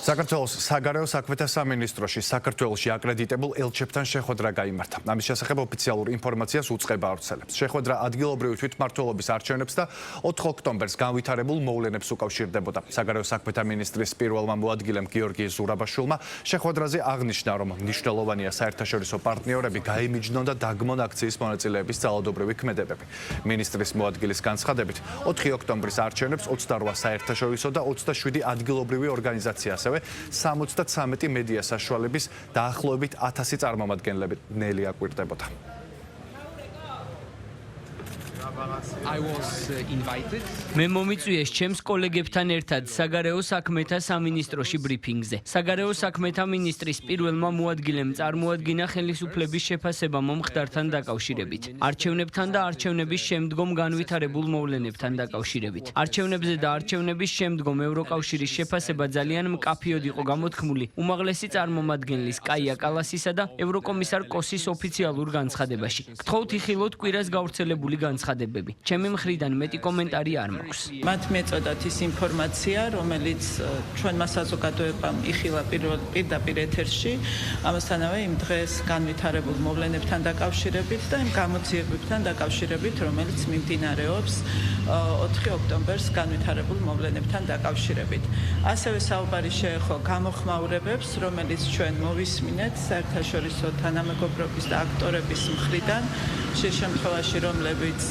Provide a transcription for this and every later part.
საქართველოს საგარეო საქმეთა სამინისტროში საქართველოში აკრედიტებულ ელჩებთან შეხვედრა გაიმართა. ამის შესახებ ოფიციალურ ინფორმაციას უწყება ავრცელებს. შეხვედრა ადგილობრივი თვითმმართველობის არჩევნებს და 4 ოქტომბერს განვითარებულ მოვლენებს უკავშირდებოდა. საგარეო საქმეთა მინისტრის პირველმა მოადგილემ გიორგი ზურაბაშვილმა შეხვედრაზე აღნიშნა, რომ მნიშვნელოვანია საერთაშორისო პარტნიორები გაიმიჯნონ და დაგმონ აქციის მონაწილეების ძალადობრივი ქმედებები. მინისტრის მოადგილის განცხადებით, 4 ოქტომბრის არჩევნებს 28 საერთაშორისო და 27 ადგილობრივი ორგანიზაცია, ასევე 73 მედია საშუალების დაახლოებით 1000 წარმომადგენელი აკვირდებოდა. მე მომიწვიეს ჩემს კოლეგებთან ერთად საგარეო საქმეთა სამინისტროში ბრიფინგზე. საგარეო საქმეთა მინისტრის პირველმა მოადგილემ წარმოადგინა ხელისუფლების შეფასება მომხდართან დაკავშირებით, არჩევნებთან და არჩევნების შემდგომ განვითარებულ მოვლენებთან დაკავშირებით. არჩევნებზე და არჩევნების შემდგომ ევროკავშირის შეფასება ძალიან მკაფიოდ იყო გამოთქმული უმაღლესი წარმომადგენლის კაია კალასისა და ევროკომისარ კოსის ოფიციალურ განცხადებაში. გთხოვთ იხილოთ კვირას გავრცელებული განცხადებები. ჩემი მხრიდან მეტი კომენტარი არ მაქვს. მათ მეწოდათ ის ინფორმაცია, რომელიც ჩვენმა საზოგადოებამ იხილა პირდაპირ ეთერში, ამასთანავე იმ დღეს განვითარებულ მოვლენებთან დაკავშირებით და იმ გამოძიებებთან დაკავშირებით, რომელიც მიმდინარეობს 4 ოქტომბერს განვითარებულ მოვლენებთან დაკავშირებით. ასევე საუბარი შეეხო გამოხმაურებებს, რომელიც ჩვენ მოვისმინეთ საერთაშორისო თანამეგობრობის და აქტორების მხრიდან, შე შემთხვევაში რომლებიც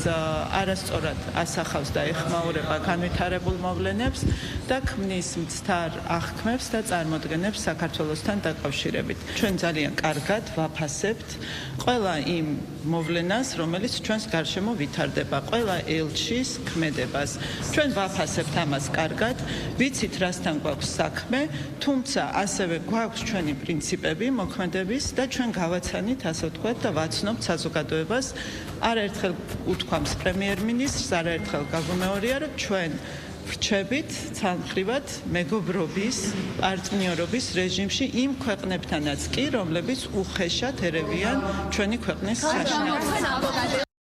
არასწორად ასახავს და ეხმაურება განვითარებულ მოვლენებს და ქმნის მცდარ აღქმებს და წარმოდგენებს საქართველოსთან დაკავშირებით. ჩვენ ძალიან კარგად ვაფასებთ ყველა იმ მოვლენას, რომელიც ჩვენს გარშემო ვითარდება, ყველა ელჩის ქმედებას. ჩვენ ვაფასებთ ამას კარგად, ვიცით რასთან გვაქვს საქმე, თუმცა ასევე გვაქვს ჩვენი პრინციპები მოქმედების და ჩვენ გავაცანით, ასე ვთქვათ, და ვაცნობთ საზოგადოებას. არაერთხელ უთქვამს პრემიერ-მინისტრს, არაერთხელ გაგვიმეორია, რომ ჩვენ ვრჩებით ცალმხრივად მეგობრობის, პარტნიორობის რეჟიმში იმ ქვეყნებთანაც კი, რომლებიც უხეშად ერევიან ჩვენი ქვეყნის საშინაო.